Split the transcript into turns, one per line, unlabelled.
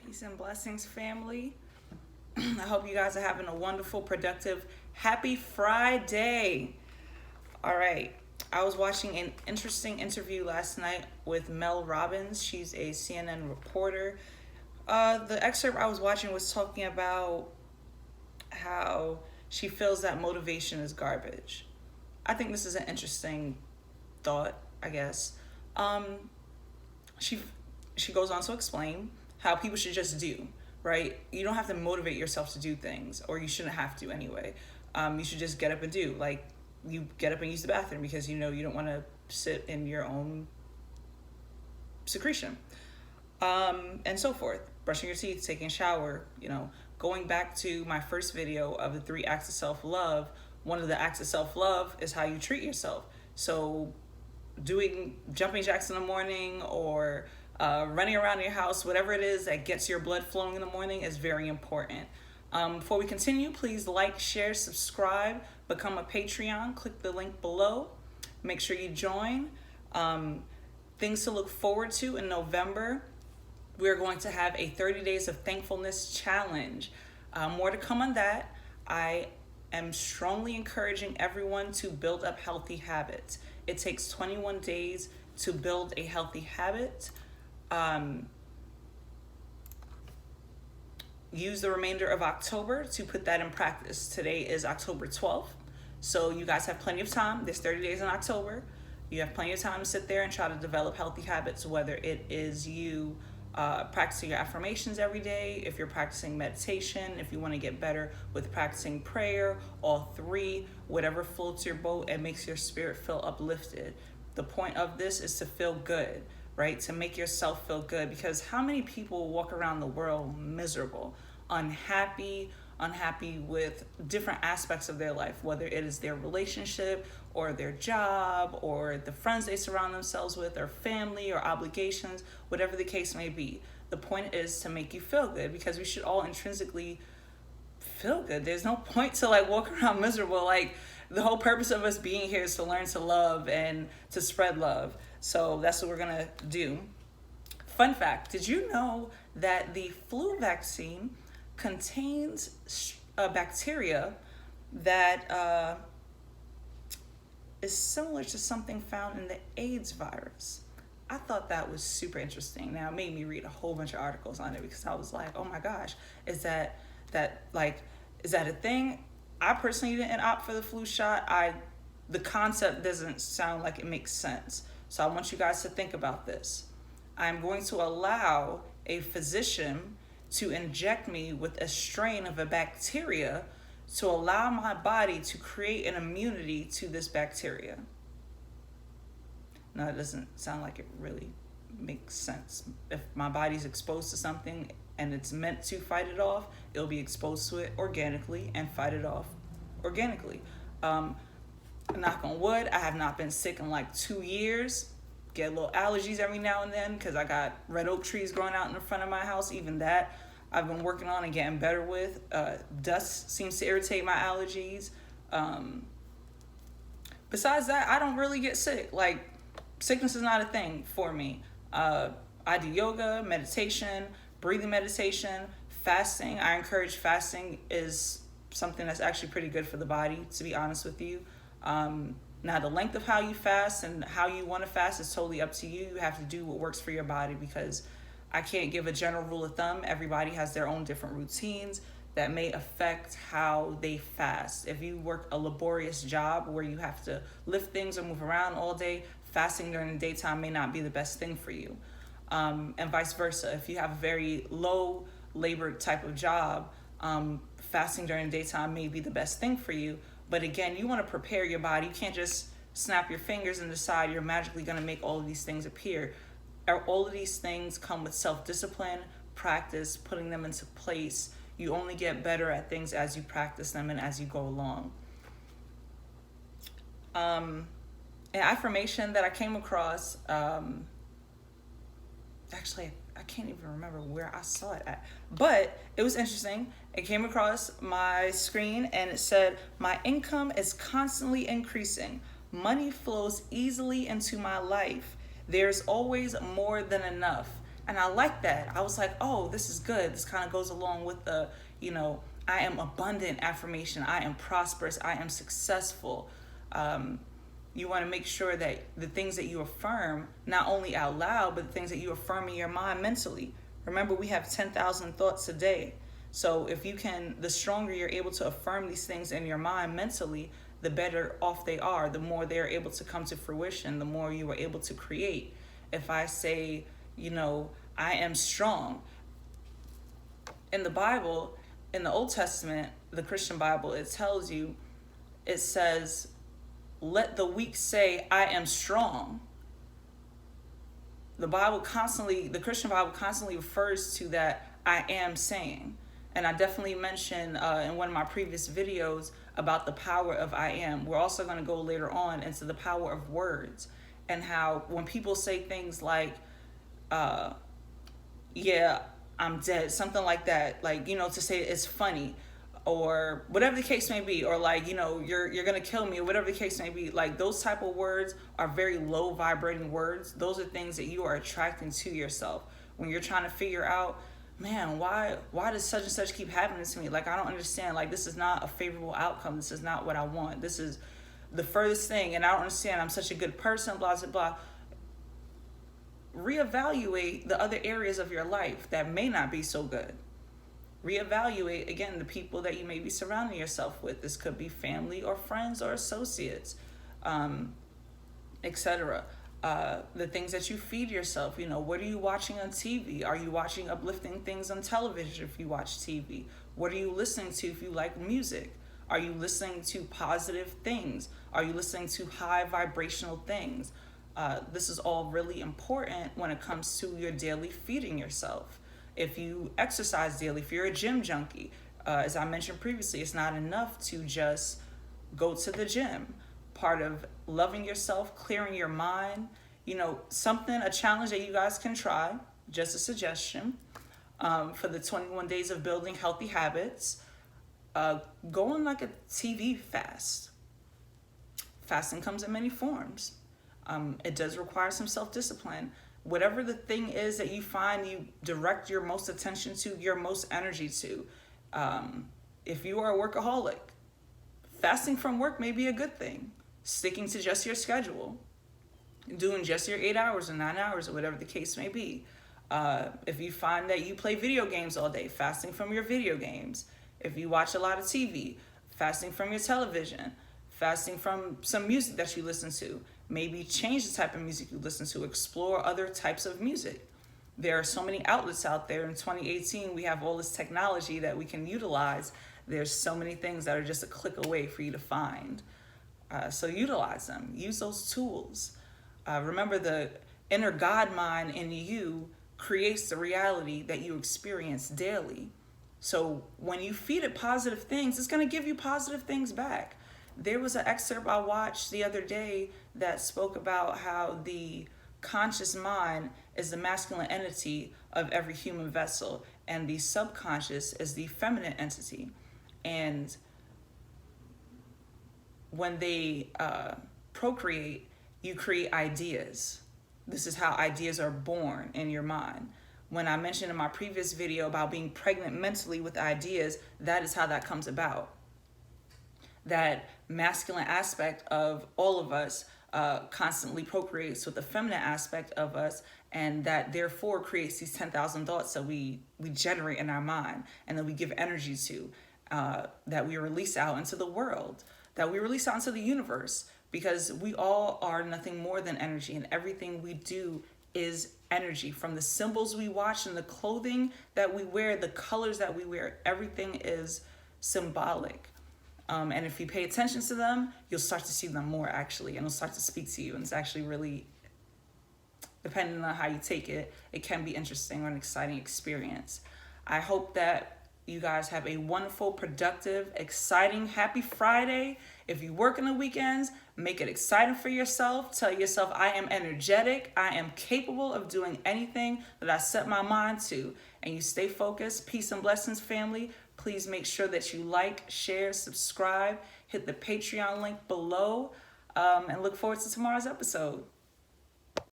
Peace and blessings, family. I hope you guys are having a wonderful, productive, happy Friday. All right. I was watching an interesting interview last night with Mel Robins. She's a CNN reporter. The excerpt I was watching was talking about how she feels that motivation is garbage. I think this is an interesting thought, I guess. Um, she she goes on to explain how people should just do, right? You don't have to motivate yourself to do things, or you shouldn't have to anyway. You should just get up and do. Like, you get up and use the bathroom because you know you don't want to sit in your own secretion, and so forth. Brushing your teeth, taking a shower, going back to my first video of the 3 acts of self-love. One of the acts of self-love is how you treat yourself. So doing jumping jacks in the morning, or running around your house, whatever it is that gets your blood flowing in the morning, is very important. Before we continue, please like, share, subscribe, become a Patreon. Click the link below. Make sure you join. Things to look forward to in November. We're going to have a 30 Days of Thankfulness challenge. More to come on that. I am strongly encouraging everyone to build up healthy habits. It takes 21 days to build a healthy habit. Use the remainder of October to put that in practice. Today is October 12th, so you guys have plenty of time. There's 30 days in October. You have plenty of time to sit there and try to develop healthy habits, whether it is you practicing your affirmations every day, if you're practicing meditation, if you want to get better with practicing prayer, all 3, whatever floats your boat and makes your spirit feel uplifted. The point of this is to feel good, right? To make yourself feel good, because how many people walk around the world miserable, unhappy with different aspects of their life, whether it is their relationship or their job or the friends they surround themselves with, or family or obligations, whatever the case may be. The point is to make you feel good, because we should all intrinsically feel good. There's no point to walk around miserable. The whole purpose of us being here is to learn to love and to spread love. So that's what we're gonna do. Fun fact, did you know that the flu vaccine contains a bacteria that is similar to something found in the AIDS virus? I thought that was super interesting. Now, it made me read a whole bunch of articles on it, because I was like, oh my gosh, is that a thing? I personally didn't opt for the flu shot. The concept doesn't sound like it makes sense. So I want you guys to think about this. I'm going to allow a physician to inject me with a strain of a bacteria to allow my body to create an immunity to this bacteria. Now, it doesn't sound like it really makes sense. If my body's exposed to something and it's meant to fight it off, it'll be exposed to it organically and fight it off organically. Knock on wood, I have not been sick in 2 years. Get little allergies every now and then because I got red oak trees growing out in the front of my house. Even that I've been working on and getting better with. Dust seems to irritate my allergies. Besides that, I don't really get sick. Sickness is not a thing for me. I do yoga, meditation, breathing meditation, fasting. I encourage fasting. Is something that's actually pretty good for the body, to be honest with you. Now, the length of how you fast and how you want to fast is totally up to you. You have to do what works for your body, because I can't give a general rule of thumb. Everybody has their own different routines that may affect how they fast. If you work a laborious job where you have to lift things or move around all day, fasting during the daytime may not be the best thing for you. And vice versa. If you have a very low labor type of job, fasting during the daytime may be the best thing for you. But again, you want to prepare your body. You can't just snap your fingers and decide you're magically going to make all of these things appear. All of these things come with self-discipline, practice, putting them into place. You only get better at things as you practice them and as you go along. An affirmation that I came across, actually, I can't even remember where I saw it at, but it was interesting. It came across my screen and it said, "My income is constantly increasing. Money flows easily into my life. There's always more than enough. And I like that. I was like, oh, this is good. This kind of goes along with the, you know, I am abundant affirmation. I am prosperous. I am successful. You want to make sure that the things that you affirm, not only out loud, but the things that you affirm in your mind mentally. Remember, we have 10,000 thoughts a day. So if you can, the stronger you're able to affirm these things in your mind mentally, the better off they are, the more they're able to come to fruition, the more you are able to create. If I say, you know, I am strong. In the Bible, in the Old Testament, the Christian Bible, it tells you, it says, let the weak say, I am strong. The Christian Bible constantly refers to that I am saying. And I definitely mentioned in one of my previous videos about the power of I am. We're also going to go later on into the power of words and how when people say things like, yeah, I'm dead, something like that, like, you know, to say it's funny or whatever the case may be, or like, you know, you're going to kill me or whatever the case may be, like those type of words are very low vibrating words. Those are things that you are attracting to yourself when you're trying to figure out, man, why does such and such keep happening to me? Like, I don't understand. Like, this is not a favorable outcome. This is not what I want. This is the furthest thing. And I don't understand. I'm such a good person, blah, blah, blah. Reevaluate the other areas of your life that may not be so good. Reevaluate, again, the people that you may be surrounding yourself with. This could be family or friends or associates, etc. The things that you feed yourself, you know, what are you watching on TV? Are you watching uplifting things on television if you watch TV? What are you listening to if you like music? Are you listening to positive things? Are you listening to high vibrational things? This is all really important when it comes to your daily feeding yourself. If you exercise daily, if you're a gym junkie, as I mentioned previously, it's not enough to just go to the gym. Part of loving yourself, clearing your mind, you know, a challenge that you guys can try, just a suggestion, for the 21 days of building healthy habits, go on like a TV fast. Fasting comes in many forms. It does require some self-discipline. Whatever the thing is that you find you direct your most attention to, your most energy to. If you are a workaholic, fasting from work may be a good thing. Sticking to just your schedule, doing just your 8 hours or 9 hours or whatever the case may be. If you find that you play video games all day, fasting from your video games. If you watch a lot of TV, fasting from your television, fasting from some music that you listen to. Maybe change the type of music you listen to, explore other types of music. There are so many outlets out there. In 2018, we have all this technology that we can utilize. There's so many things that are just a click away for you to find. So utilize them, use those tools. Remember, the inner God mind in you creates the reality that you experience daily. So when you feed it positive things, it's going to give you positive things back. There was an excerpt I watched the other day that spoke about how the conscious mind is the masculine entity of every human vessel, and the subconscious is the feminine entity. And when they procreate, you create ideas. This is how ideas are born in your mind. When I mentioned in my previous video about being pregnant mentally with ideas, that is how that comes about. That masculine aspect of all of us constantly procreates with the feminine aspect of us, and that therefore creates these 10,000 thoughts that we generate in our mind and that we give energy to, that we release out into the world, that we release out into the universe, because we all are nothing more than energy, and everything we do is energy. From the symbols we watch and the clothing that we wear, the colors that we wear, everything is symbolic. And if you pay attention to them, you'll start to see them more, actually, and it'll start to speak to you. And it's actually really, depending on how you take it, it can be interesting or an exciting experience. I hope that you guys have a wonderful, productive, exciting, happy Friday. If you work on the weekends, make it exciting for yourself. Tell yourself, I am energetic. I am capable of doing anything that I set my mind to. And you stay focused. Peace and blessings, family. Please make sure that you like, share, subscribe, hit the Patreon link below, and look forward to tomorrow's episode.